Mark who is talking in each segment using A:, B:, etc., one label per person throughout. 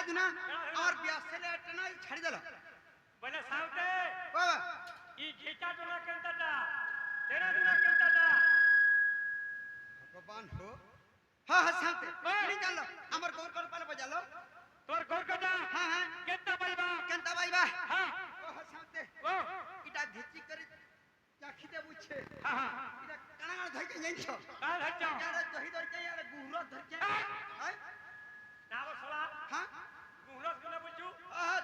A: খাইদু না আমার বিয়া ছেলে একটা নাই ছাড়ি দিল
B: বলে সাউতে
A: বাবা
B: ই ঘিটা দুনা কেনতাটা তেরা দুনা কেনতাটা
A: ভগবান হো হ্যাঁ হ্যাঁ সাউতে নি জানলো আমার গৌর কর পালে বাজালো
B: তোর ঘর কথা
A: হ্যাঁ হ্যাঁ
B: কেনতা পাইবা
A: কেনতা বাইবা
B: হ্যাঁ
A: ও হ্যাঁ সাউতে
B: ও
A: এটা ঘিচি করে চাখিতে বুঝছে
B: হ্যাঁ হ্যাঁ
A: এটা কানা ধইকে জানছো
B: কাল হচ্ছ
A: এটা দহি ধরছে আর গুহর ধরছে হ্যাঁ
B: না বসলা
A: হ্যাঁ
B: গুহরস কোনে বুঝু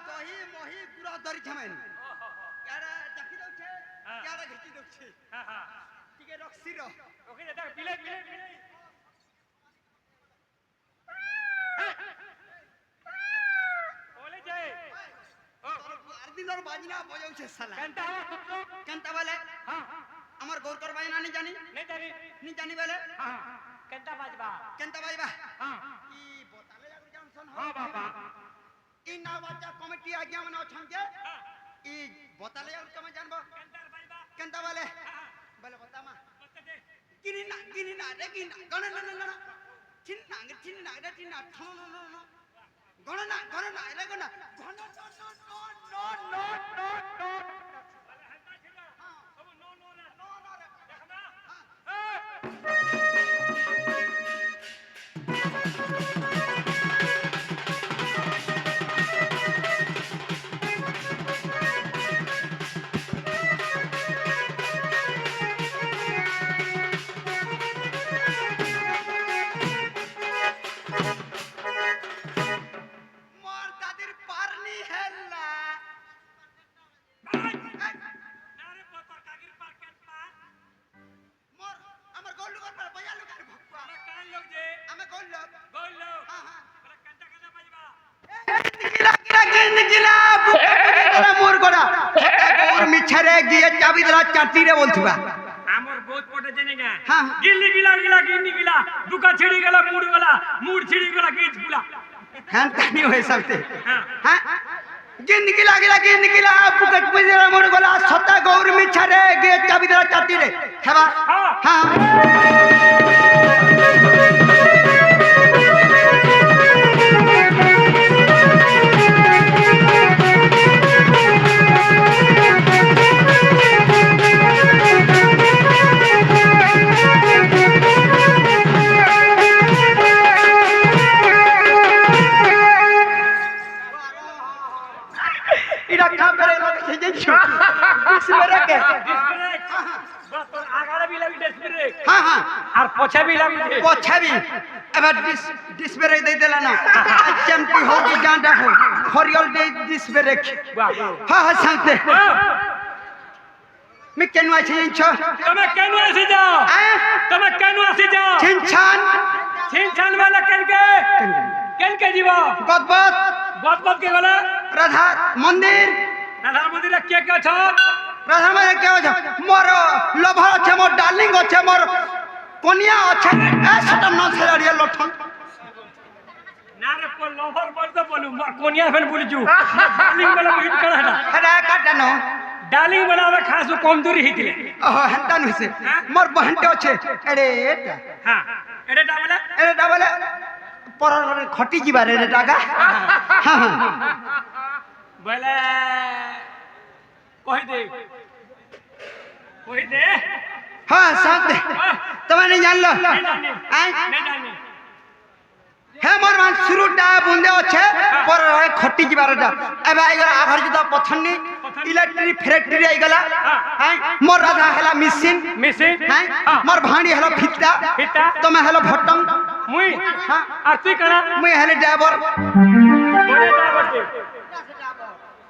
A: দহি মহি গুড়া ধরিছে মানে
B: ওহো
A: ইয়ারা চাখি দউছে
B: হ্যাঁ।
A: ইয়ারা ঘিচি দউছে
B: হ্যাঁ হ্যাঁ
A: টিকে রক্সি র
B: ওকে দেখ বিলে বিলে বিলে ওলে যাই ও
A: আর দিনর বাজনা বজাউছে শালা
B: কেনতা হওয়া সত্য
A: কেনতা বলে
B: হ্যাঁ
A: আমার গৌর কর বাজনা নি জানি
B: नहीं जानी
A: নি জানি বলে
B: हाँ केंता बाजबा
A: কেনতা বাইবা
B: हाँ
A: ই বতালে যাগুর জানছন
B: हाँ बाबा
A: ই না বাজা কমিটি আজ্ঞা মানে অছন যে
B: हाँ
A: ই বতালে যাগুর তুমি জানবো
B: केंता बाजबा
A: কেনতা বলে
B: हाँ
A: বলে বতামা
B: बता दे
A: গিনি না রে গিনি না গণ না চিন না রে চিন না ঠন ন গণ না রে গণ ঘন নো
B: अरे हंता छिला
A: हाँ।
B: अब नो नो ना
A: नो रे
B: देखना
A: हाँ।
B: ए
A: মোর দাদির পারনি হেল্লা
B: ना रे पोतर कागिर पार केट पार
A: মোর আমার গল্লু কর পার বয়া লুকার ভক্কা
B: अरे कान लोग जे
A: আমি গল্লু
B: बोल लो
A: हाँ, हाँ।
B: अरे केंता केंता बाजबा
A: গিলা বুকে মোর গড়া ওর মিছারে গিয়ে চাবি দলা চাটি রে বলছিবা
B: আমার বহুত পটে জেনে গে
A: हाँ।
B: গিল্লি গিলা গিলা গিন্নি গিলা দুকা ছিড়ি গেলা মুড় ছিড়ি গেলা গিজ গুলা
A: হ্যাঁ তানি হয়ে সকতে
B: হ্যাঁ
A: হ্যাঁ গিন্দি গিলা বুকে বুঝে মোর গলা সতা গৌর মিছারে গিয়ে চাবি দলা চাটি রে হেবা
B: हाँ
A: হ্যাঁ এটা খাবে লোক সেজেছো বিসমেরে কে
B: ডিসব্রেক বাস তোর আগারে বি লাগি ডিসব্রেক
A: হ্যাঁ হ্যাঁ
B: আর পছে বি লাগি
A: পছাবি এবার ডিসবেরে দেই দেলা না চেমটি হোক কি গাঁডা হোক ফরিয়ল দেই ডিসবেরে
B: বাহ
A: হ্যাঁ হ্যাঁ সাথে মি কেন আছে ইনছ
B: তুমি কেন আসি যাও তুমি কেন আসি যাও
A: চিনছান
B: ছিনছান वाला কেনকে জীব
A: গদবত
B: বদবদ কে গলা
A: রাধা মন্দির
B: রাধার মন্দিরে কে কে আছো
A: রাধা মন্দির কে আছে মোর লোভ আছে মোর ডার্লিং আছে মোর কনিয়া আছে এ সতম ন ছেড়িয়া লঠন
B: না রে পো লভর বলতো বলু মোর কোনিয়া ফেন বলিছু ডার্লিং বলা বুঝি কেন হেটা
A: হেডা কাটানো
B: ডার্লিং বলা আমরা খাসু কম দূরি হিতিলে
A: ওহ হেন্তান হইছে মোর বহনতে আছে এড়ে এটা
B: হ্যাঁ এটা বলে
A: এটা বলে পর খটি যাবার রে টাকা হ্যাঁ হ্যাঁ
B: বলে কই দে
A: হ্যাঁ সাথে তুমি नहीं জানলো
B: नहीं जानी
A: আই
B: नहीं जानी
A: হে মোর মান শুরুটা বুন্দে আছে পর খটি যাবারটা এবে আইগলা আঘর যুদা পথনি ইলেক্ট্রিক ফ্যাক্টরি আইগলা হ্যাঁ মোর রাধা হেলা মেশিন
B: मिसिन
A: হ্যাঁ মোর ভাঁড়ি হেলা ফিতা
B: ফিতা।
A: তুমি হেলা ভটং
B: मुई
A: হ্যাঁ
B: আর তুই করা
A: মুই হেলে ড্রাইভার
B: বলে ড্রাইভার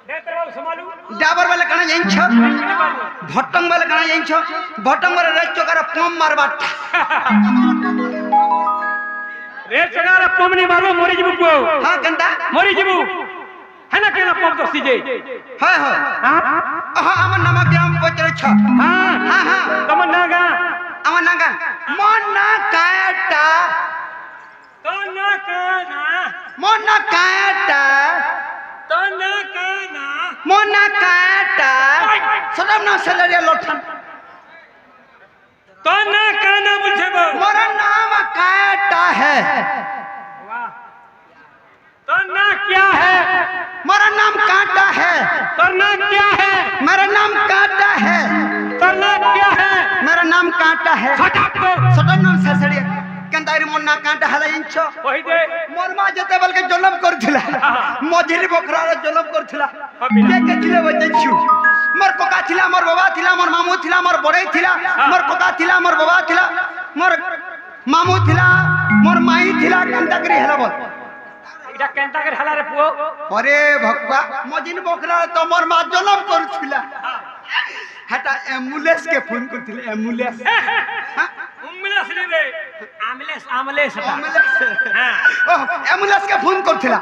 B: দে তোর সমালু
A: ড্রাইভার বলে কানা জানছ ভটং বলে কানা জানছ ভটং বলে রে চকার পম মারবার
B: রে চগার পমনি মারবো মরি যাবো গো
A: হ্যাঁ কেনটা
B: মরি যাবো হেনা কেনা পম দছি যে
A: হয় হয়
B: হ্যাঁ
A: হ্যাঁ আমার নাম গ্রাম পচরেছ
B: হ্যাঁ
A: হ্যাঁ হ্যাঁ
B: তোমার না গা
A: আমার নাগা মন না কায়টা
B: তো না কানা
A: মন না কায়টা
B: তো না কানা
A: মন না কায়টা সদম না সেলারিয়া লঠন
B: तो ना कहना मुझे वो
A: मोरा नाम कायटा है
B: वाह तो ना क्या है?
A: मेरा नाम कांटा है।
B: तोर नाम क्या है?
A: मेरा नाम कांटा है।
B: तोर नाम क्या है?
A: मेरा नाम कांटा है।
B: फटाक तो
A: सटन नाम ससड़ी केंदारी मोर ना कांटा हला इंचो
B: कहि दे।
A: मोर मां जेते बलके जलम करथिला मझिरी बकरार जलम करथिला
B: अबिना।
A: के थिले बजछु मोर कका थिला, मोर बाबा थिला, मोर मामू थिला, मोर बड़े थिला, मोर कका थिला, मोर बाबा थिला, मोर मामू थिला, मोर माई थिला। केंता करी हला बोल
B: এটা কেনতা করে হালা রে পুও?
A: अरे भगवा मझिन बकरार तो मोर मां जलम करथिला हटा एम्बुलेंस के फोन करथिले एम्बुलेंस हां
B: উম্মিলাস রে রে আমলেস আমলেস
A: হ্যাঁ অ্যাম্বুলেন্স কে ফোন করছিলা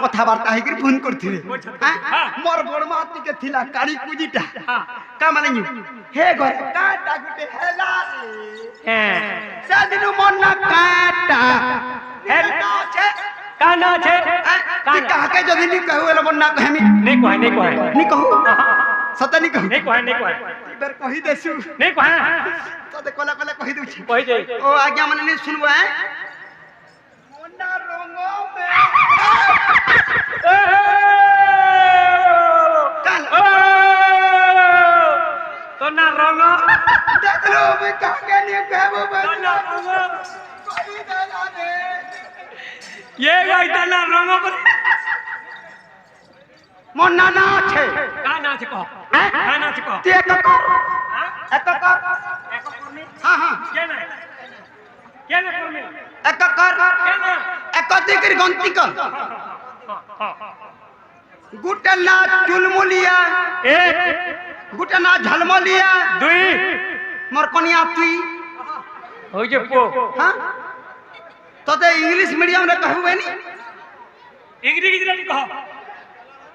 A: কথাবার্তা হেকি ফোন করছিলে হ্যাঁ মোর বড় মাতি কে থিলা কাড়ি কুজিটা কামালেনি হে ঘরে কাটা গুটে হেলা
B: হ্যাঁ
A: সেদিন মন না কাটা হেলা আছে
B: কানা আছে
A: কানা কাকে যদি নি कहू এলা মন না কহেমি
B: नहीं कहे नहीं कहे
A: নি कहू সত্য নি कहू
B: नहीं कहे नहीं कहे
A: এবার কহি দেছু
B: नहीं कहे
A: ততে কলা কলা কহি দউছি
B: कहि दे
A: ओ आज्ञा माने नहीं सुनबो हैं मोना रंगो में काल
B: तो ना रंग
A: देख लो मैं काके नहीं कहबो बस
B: तो ना रंग
A: कही देला दे
B: ये गई तो ना रंग पर
A: मोना ना छे
B: का ना छे कह
A: हैं
B: का ना छे कह
A: ते एक कर
B: हां
A: एक कर
B: एक करनी
A: हां हां
B: के ना करनी
A: एक कर
B: के ना
A: एक दिकर गंती कर गुटे ना चुलमुलिया
B: एक
A: गुटे ना झलमलिया
B: दुई
A: मोर कनिया तुई
B: हो जे पो
A: हां तते इंग्लिश मीडियम रे कहबे नी
B: इंग्लिश रे कह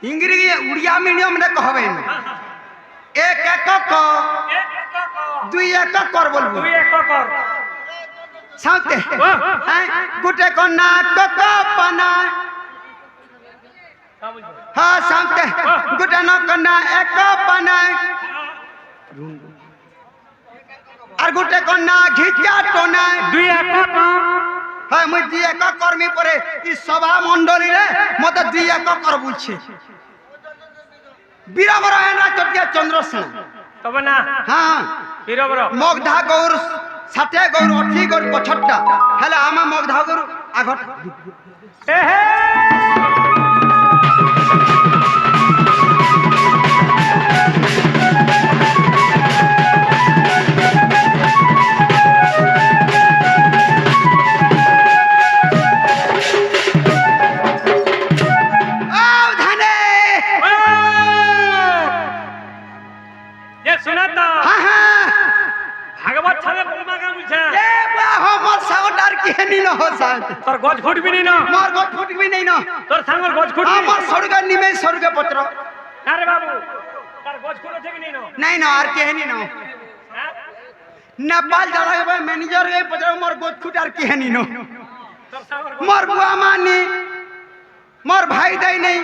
A: इंग्लिश उड़िया मीडियम रे कहबे नी एक एक क
B: एक को
A: दुई एक कर बोलबो
B: दुई एक कर
A: साथे हैं गुटे को ना क पना हां साथे गुटे ना कना एक पना আর গুটে কন্যা ঘিচা টোনা
B: দুই এক
A: হ্যাঁ মুই দুই এক কর্মী পরে ই সভা মণ্ডলী রে মতে দুই এক কর বুঝছে বীরবর না চটিয়া চন্দ্রসেন
B: তবে না
A: হ্যাঁ
B: বীরবর
A: মগধা গৌর সাথে গৌর অঠি গৌর পছটটা হেলে আমা মগধা গৌর আগট
B: এ হে তোর গজ ফুটবি নি না
A: মোর গজ ফুটবি নাই না
B: তোর সাঙ্গর গজ ফুটবি
A: আমার সরগা নিমে সরগে পত্র
B: আরে বাবু তোর গজ ফুট আছে কি নি না
A: নাই না আর কেহনি না नेपाल जाला के मैनेजर के पत्र मोर गज फुट আর কেহনি না
B: তোর সাঙ্গর
A: मोर बुआ मानी मोर भाई दाई नहीं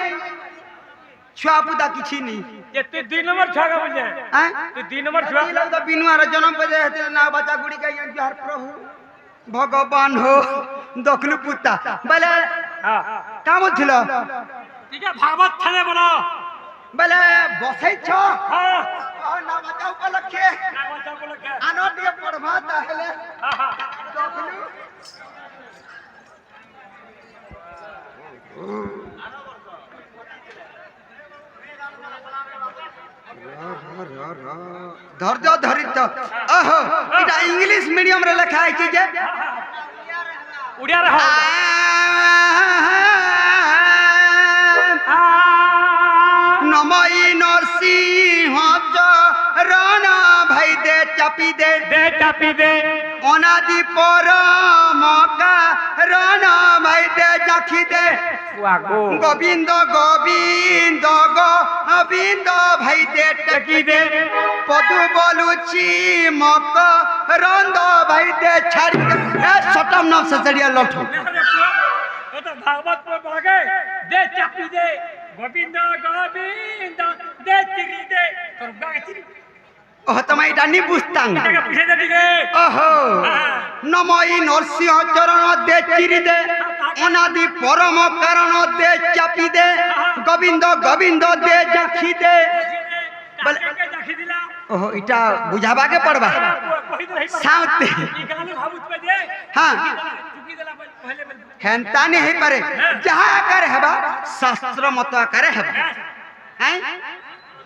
A: छुआ पुता किछि नहीं
B: ये तू 2 नंबर छागा बुझे
A: हैं
B: तू 2 नंबर छुआ
A: लोग तो बिनु आर जन्म पे हेते ना बच्चा गुड़ी का यार प्रभु भगवान हो दखलु पुता बोले
B: हां
A: का बोलथिलो
B: ठीक है भागवत थाने बोलो
A: बोले बसै छ
B: हां
A: ना बच्चा उपलक्षे
B: ना बच्चा बोलो क्या
A: आनो दिए पढ़वा ताहले
B: हां हां
A: दखलु धैर्य धरित ओहो इटा इंग्लिश मीडियम रे लिखा है कि जे
B: उड़िया रहो
A: नमई नरसिंह चरण भाई दे
B: चापी दे
A: अनादि परम कारण भाई दे जाखी दे
B: वागो
A: गोविंद गोविंद गोविंद भाई दे
B: टकी दे
A: पदु बोलुची मक रंद भाई दे छाड़ी दे सटम नाम से चढ़िया लठो
B: वो तो भागवत पर भागे दे चापी दे गोविंद गोविंद दे चिरी दे तोर गाची
A: ओह तमाई डानी बुस्तांग
B: जगह पूछे दे ठीक है
A: ओहो नमई नरसिंह चरण दे चिरी दे অনাদি পরম কারণ দে চাপি দে গোবিন্দ গোবিন্দ দে জাখি দে বলে
B: জাখি দিলা
A: ওহ এটা বুঝাবাকে পড়বা
B: কহি দে
A: সাউতে
B: ই গানে ভাবুত পে দে
A: হ্যাঁ
B: চুকি দেলা পहिले
A: হেনতা नहीं है पारे जहाँ आकर हेबा शास्त्र मत आकर हेबा हैं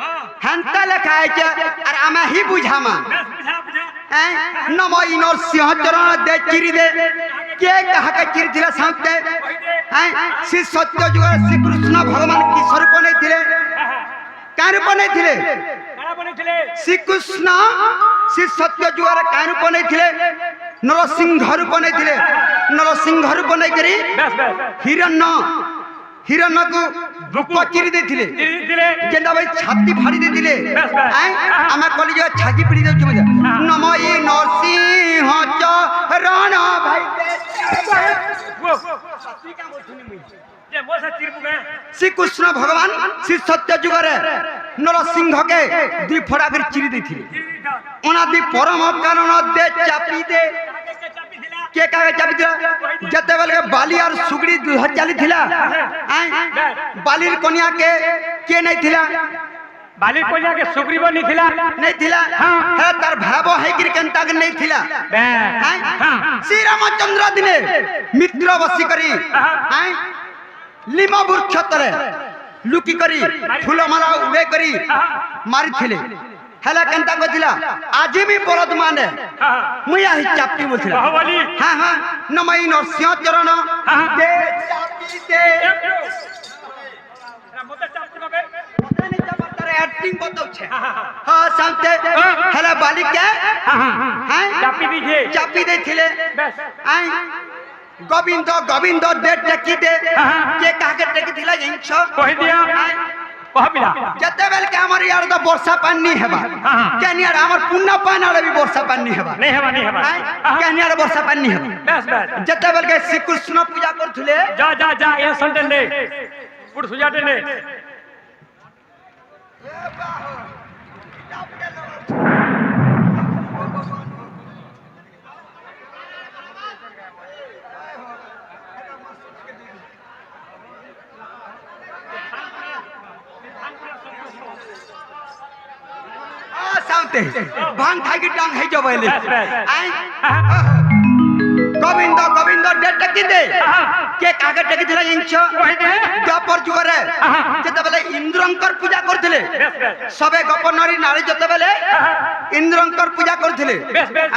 B: हां
A: हेनता लिखा है कि और आमा ही बुझामा
B: बस बुझा बुझा
A: हैं नमो इनोर सिंह चरण दे चिरी दे के कहा के चिरी थिला साउते हैं श्री सत्य जुग श्री कृष्ण भगवान की स्वरूप नहीं थिले का रूप नहीं थिले
B: काला बनेथिले
A: श्री कृष्ण श्री सत्य जुग रे का रूप नहीं थिले नरसिंह रूप नहीं थिले नरसिंह रूप नहीं करी
B: बस बस
A: हिरण्य हिरण्य को रूप चिरी देथिले
B: दिले
A: जेंदा भाई छाती फाड़ी देथिले आय आमा कली जो छाती पिड़ी दे छुमे नमो ई नरसिंह चरण भाई
B: वो सच्ची का बोलथुनी मुई जे मोसा चिरपुगा
A: श्री कृष्ण भगवान श्री सत्य जुग रे नरसिंह के दुई फड़ा कर चिरी देथिले अनादि परम कारण दे चापी दे के कागे चापी दिला जते बेले बाली और सुगड़ी दुह चाली थिला आय बालीर कन्या के नहीं थिला
B: बाली कोलिया के सुग्रीव नहीं थिला
A: नहीं थिला है तार भाबो है कि केनता के नहीं थिला आय श्री रामचंद्र दिने मित्र बसी करी आय लिमा वृक्ष तले लुकी करी फूलमाला उबे करी मारी थिले हेला केनता को थिला आज भी बरद माने मुया ही चापी बोलथिला
B: बाहुबली
A: हां हां नमई नरसिंह चरण दे चापी दे
B: मोता चापी नबे
A: पता नहीं क्या बता रहे एक्टिंग बताओ छे हां सामते हेला बाली के हां
B: चापी दीजिए
A: चापी दे थिले
B: बस
A: आय गोविंद गोविंद दे टेकी दे के काके टेकी थिला इंछ
B: कहि दिया कह बिला
A: जते बेल के हमर यार तो वर्षा पानी हेबा केनियार हमर पुन्ना पानी वाला भी वर्षा पानी हेबा
B: नहीं हेबा नहीं हेबा
A: केनियार वर्षा पानी हेबा
B: बस बस
A: जते बेल के श्री कृष्ण पूजा करथुले
B: जा जा जा ये संतन दे पुर सुजाते ने
A: साउते भांग खाई की टांग है जो बोले
B: बस बस
A: आय गोविंद गोविंद दे टकी दे के कागे टकी थिला इंछ
B: कहि दे
A: द्वापर जुग रे जते बेले इंद्रंकर पूजा करथिले
B: बस बस
A: सबे गपनरी नारी जते बेले इंद्रंकर पूजा करथिले
B: बस बस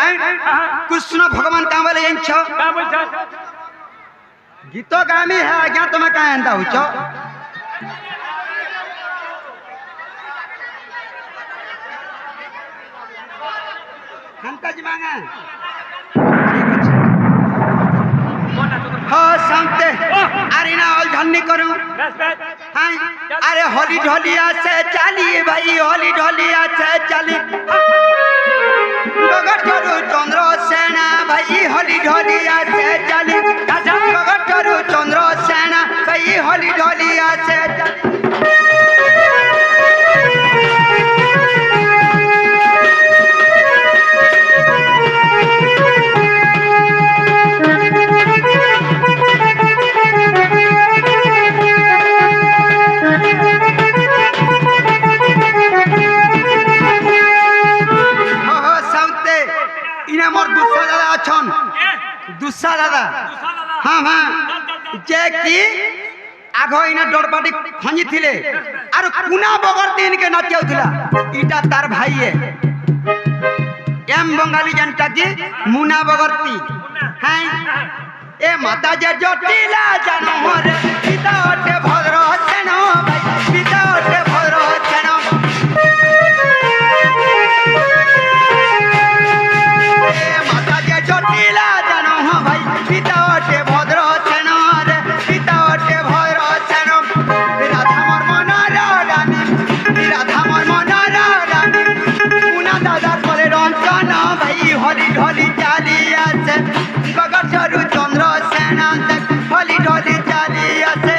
A: कृष्ण भगवान का बेले इंछ
B: का बोलछा
A: गीत गामी है आज्ञा तुम का एंदा होचो हंता जी मांगा ठीक अछि हाँ सामते अरे ना और झन्नी करूं
B: बस बस
A: हाँ अरे होली ढोलिया से चली भाई होली ढोलिया से चली गगटरू चंद्र सेना भाई होली ढोलिया से चली गगटरू चंद्र सेना भाई होली ढोलिया से चली दुस्सा दादा हाँ हाँ जे की आगो इना डोरपाटी खंजी थिले आरो कुना बगर दिन के नाचियाउ थिला इटा तार भाई है एम बंगाली जनता की मुना बगरती हैं ए माता जे जटिला जानो रे सीता ओटे भद्र सेनो भाई सीता ओटे भद्र सेनो ए माता जे जटिला जानो भाई सीता ओटे भद्र सेनो रे सीता ओटे भद्र सेनो राधा मोर मनारा रानी राधा मोर मनारा रानी मुना दादा करे रंजन भाई होली ढोली चाली आसे गगटरू चंद्र सेना होली ढोली चाली आसे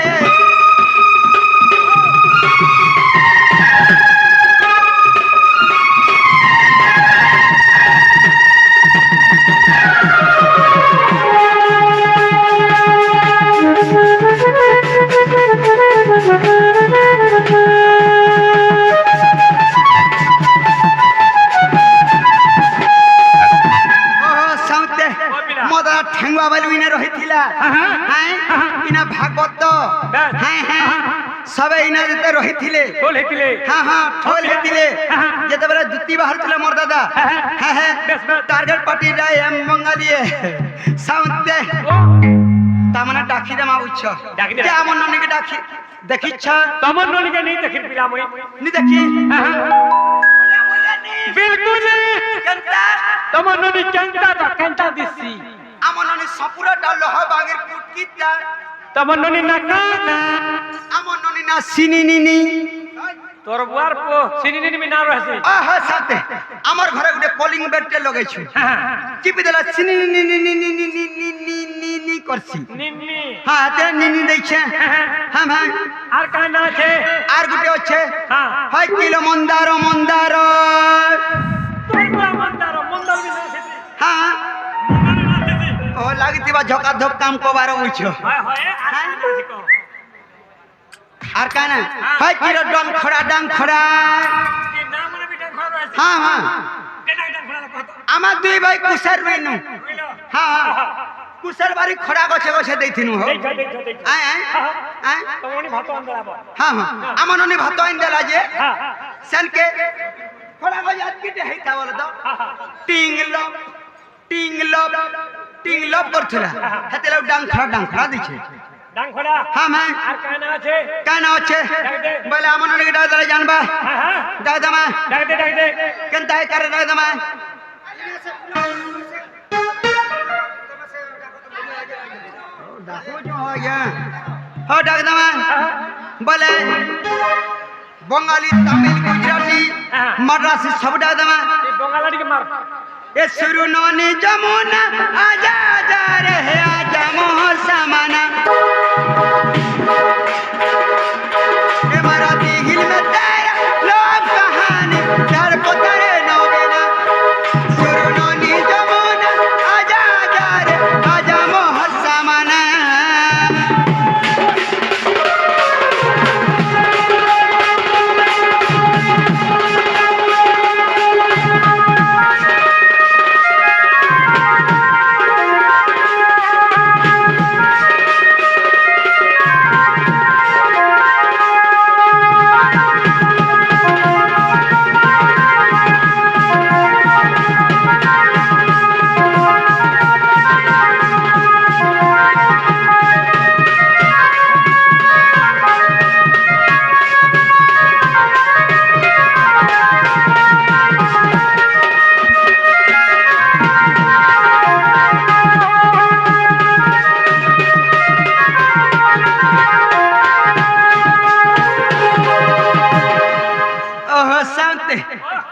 A: সবে ইনা যেতে রহিছিলে
B: ঠোল হেতিলে
A: হ্যাঁ হ্যাঁ ঠোল হেতিলে যেতেবেলে জুতি বাহারুছিলে মোর দাদা হ্যাঁ হ্যাঁ টার্গেট পার্টি রায় এম বঙ্গালিয়ে সাউন্ড দে তা মানে ডাকি দে মা বুঝছ
B: ডাকি দে।
A: যে আমার ননিকে ডাকি দেখিছ
B: তমন ননিকে নেই দেখি পিলা মই
A: নি দেখি
B: বিলকুল
A: কেনটা
B: তমন ননি কেনটা দিছি
A: আমার ননি সপুরাটা লোহ বাগের পুটকিটা
B: তমন ননি না
A: আমার ননি না সিনি নিনি
B: তোর বুয়ার পো সিনি নিনি না রহছে
A: আহা সাথে আমার ঘরে গোটে কলিং বেলটে লগাইছু চিপি দেলা সিনি নি নি নি নি নি নি নি নি নি নি করছি
B: নিন্নি
A: হ্যাঁ হাতে নিনি দেইছে হ্যাঁ হ্যাঁ
B: আর কান আছে
A: আর গোটে আছে
B: হ্যাঁ
A: হয় কিলো মন্দার মন্দার
B: তোর বুয়া মন্দার বিনা সেতি
A: হ্যাঁ
B: মন্দার না সেতি
A: ও লাগিতিবা ঝকা ধপ কাম কবার হইছ
B: হয় হয় আর আছে কো
A: আর কানা হয় কিলো ডন খড়া ডাং খড়া
B: কি নাম মানে বিটা ঘর আছে
A: হ্যাঁ হ্যাঁ
B: কেনা কেনা খোলা কত
A: আমার দুই ভাই কুসার রইনু
B: কইলো
A: হ্যাঁ হ্যাঁ কুসার বাড়ি খড়া গছে গছে দেইতিনু হো
B: দেখ
A: আয় আয় আয়
B: তোমনি ভাত আনতে লাভ
A: হ্যাঁ হ্যাঁ আমার ননি ভাত আইন দেলা যে
B: হ্যাঁ
A: সেনকে খড়া গজ আজকে হেইতা বল তো টিংলপ টিংলপ টিংলপ করছলা হেতেলা ডাং খড়া দিছে
B: ডাং খোলা
A: হ্যাঁ হ্যাঁ
B: আর কান আছে
A: কেন আছে বলে আমার ননি দাদা জানবা
B: হ্যাঁ হ্যাঁ
A: দাদা মা
B: ডাক দে
A: কেনতা করে দাদা মা বলে বঙ্গালী তামিল গুজরাটি মাদ্রাসি সব দাদা
B: এই বঙ্গালাটিকে মার
A: এ শুরু ননি যমুনা আজা আজা রে আজা মোহ সামানা এ মারাতি হিল মে তেরা লোক কহানি তার পতরে নবেনা শুরু ননি যমুনা আজা আজা রে আজা মোহ সামানা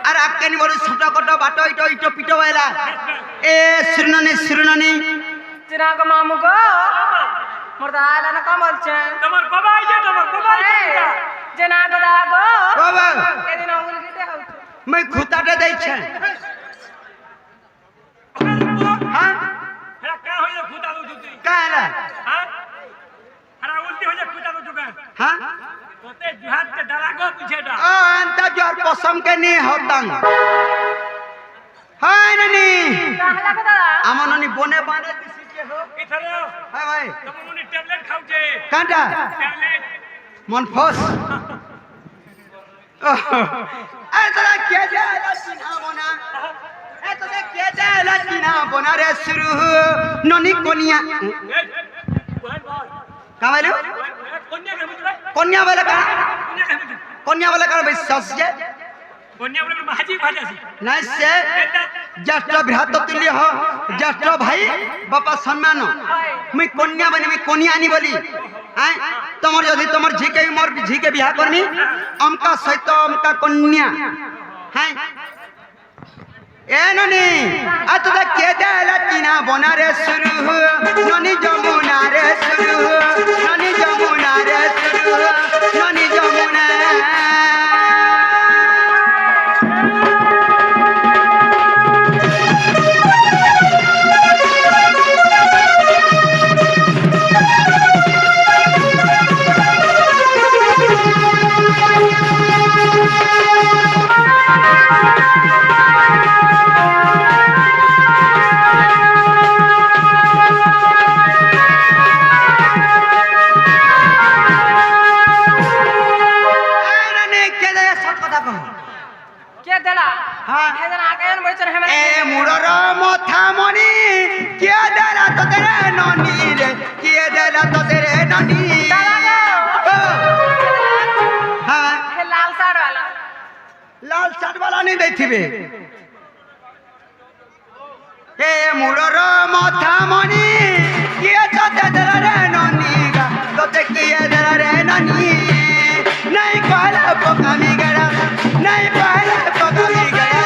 A: আর আকানি বড় ছোট কট বাটো ইটো ইটো পিটো বাইলা এ শ্রীননি
C: চিনা গো মামু গো মোর দাদা না কম বলছে
B: তোমার বাবা আইছে তোমার বাবা আইছে
C: যে না দাদা গো
A: বাবা
C: এদিন উলগিতে হচ্ছে
A: মই খুতাটা দেইছে হ্যাঁ
B: হ্যাঁ কা হইছে ফুটা দু তুই
A: কালা
B: হ্যাঁ আরে উল্টি হইছে ফুটা দু তুই
A: হ্যাঁ
B: তোতে জিহাদ কে ডালা গো পিছেটা
A: ও আন্তা জর পসম কে নি হতাং হাই নানি
C: তাহলে গো দাদা
A: আমার ননি বনে বানে দিছি কে হো
B: এখানে
A: হাই ভাই
B: তুমি ট্যাবলেট খাওছে
A: কাঁটা
B: ট্যাবলেট
A: মন ফস এই তোরা কে যালা চিনা বনা এই তোরা কে যালা চিনা বনা রে শুরু ননি কোনিয়া
B: বল বল
A: কামাইলো
B: কন্যা কে বুঝলে
A: কন্যা বলে কা
B: কন্যা কে বুঝলে
A: কন্যা বলে কার বিশ্বাস যে
B: কন্যা বলে মাঝি ভাজাছি
A: নাই সে জ্যেষ্ঠ বৃহৎ তুল্য হ জ্যেষ্ঠ ভাই বাপা সম্মান মুই কন্যা বনি মুই কনিয়া আনি বলি হ্যাঁ তোমার যদি তোমার ঝিকে মোর ঝিকে বিয়া করনি অমকা সৈত অমকা কন্যা হ্যাঁ এ ননি আ তোদের কে দেলা চিনা বনারে শুরু ননি যমুনা রে শুরু ননি যমুনা রে শুরু ননি যমুনা কথা কহ
C: কে দেলা
A: হ্যাঁ।
C: হে জানা আগে বলছেন হে
A: এ মুড়র মথা মনি কে দেলা তোদের ননি রে কে দেলা তোদের ননি হ্যাঁ
C: হে লাল শার্ট वाला
A: লাল শার্ট वाला नहीं দেখিবে এ মুড়র মথা মনি কে তোদের রে ননি গা তোতে কে দেলা রে ননি নাই কহলা পকামি গড়া নাই কহলা পকামি গড়া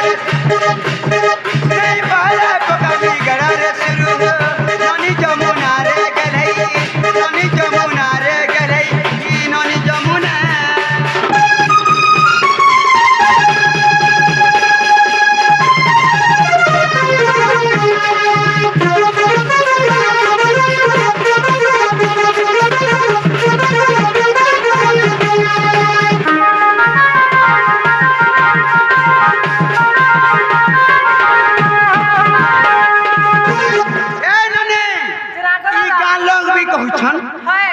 A: নাই কহলা পকামি গড়া রে শুরু ননি যমুনা রে গলাই ননি যমুনা রে গলাই ননি যমুনা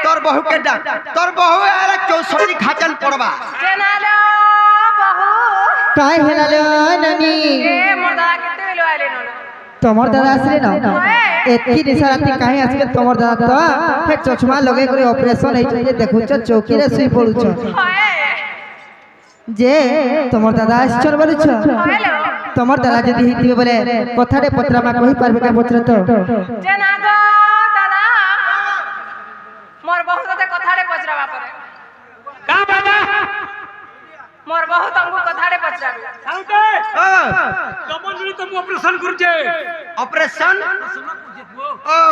A: তোর বহু কে ডাক তোর বহু আর 64 খাচন পড়বা
C: চেনালো বহু
D: काय हेलालो ननी
C: এ মর্দা কেতে লো আইলে নলে
D: तमर दादा आसले न एतकी निशाराती काहे आसले तमर दादा तो हे चश्मा लगे करे ऑपरेशन हे जे देखुछ चौकी रे सुई पड़ुछ
C: হয়
D: जे तमर दादा आछन बोलुछ
C: হ্যালো
D: तमर दादा जदी हितिबे बोले कथारे पत्रा मा कहि पारबे का पत्र तो
C: চেনা গো দাদা মোর বহু তোতে কথাড়ে পচরাবা পরে
B: কা বাবা
C: মোর বহু তমকু কথাড়ে পচরাবে
B: সাউতে তমন তো অপারেশন করছে
A: অপারেশন
B: শোনা করছে
A: ও